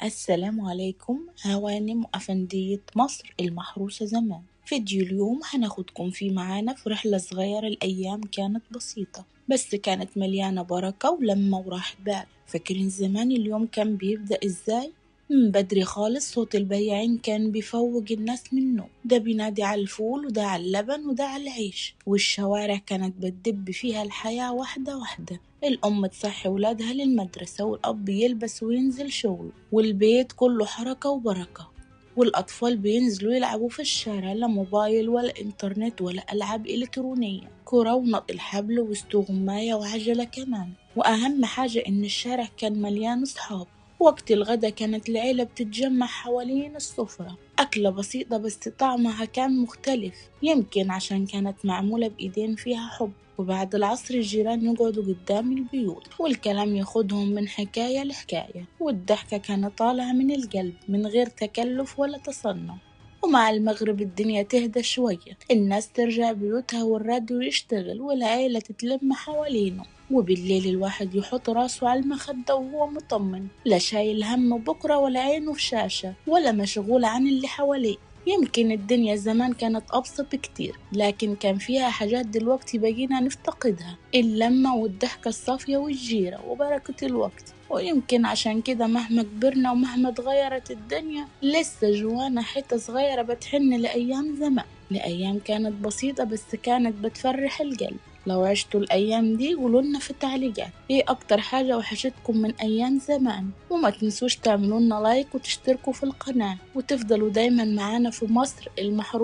السلام عليكم هوانم وأفندية مصر المحروسة زمان. فيديو اليوم هناخدكم فيه معانا في رحلة صغيرة. الأيام كانت بسيطة بس كانت مليانة بركة ولمة وراحة بال. فاكرين زمان اليوم كان بيبدأ إزاي؟ من بدري خالص صوت البياعين كان بيفوق الناس من النوم، ده بينادي على الفول وده على اللبن وده على العيش، والشوارع كانت بتدب فيها الحياة واحدة واحدة. الأم تصحي ولادها للمدرسة والأب يلبس وينزل شغل والبيت كله حركة وبركة، والأطفال بينزلوا يلعبوا في الشارع، لا موبايل ولا إنترنت ولا ألعاب إلكترونية، كرة ونط الحبل واستغماية وعجلة كمان. وأهم حاجة إن الشارع كان مليان صحاب. وقت الغدا كانت العيلة بتتجمع حوالين السفرة، أكلة بسيطة بس طعمها كان مختلف، يمكن عشان كانت معمولة بإيدين فيها حب. وبعد العصر الجيران يقعدوا قدام البيوت والكلام ياخدهم من حكاية لحكاية، والضحكة كانت طالعة من القلب من غير تكلف ولا تصنع. ومع المغرب الدنيا تهدى شوية، الناس ترجع بيوتها والراديو يشتغل والعيلة تتلم حوالينه، وبالليل الواحد يحط راسه على المخدة وهو مطمن، لا شايل هم بكرة ولا عينه في شاشة ولا مشغول عن اللي حواليه. يمكن الدنيا زمان كانت أبسط كتير، لكن كان فيها حاجات دلوقتي بقينا نفتقدها، اللمة والضحكة الصافية والجيرة وبركة الوقت. ويمكن عشان كده مهما كبرنا ومهما اتغيرت الدنيا لسه جوانا حتة صغيرة بتحن لأيام زمان، لأيام كانت بسيطة بس كانت بتفرح القلب. لو عشتوا الأيام دي قولولنا في التعليقات ايه أكتر حاجة وحشتكم من أيام زمان، وما تنسوش تعملولنا لايك وتشتركوا في القناة وتفضلوا دايما معانا في مصر المحروسة.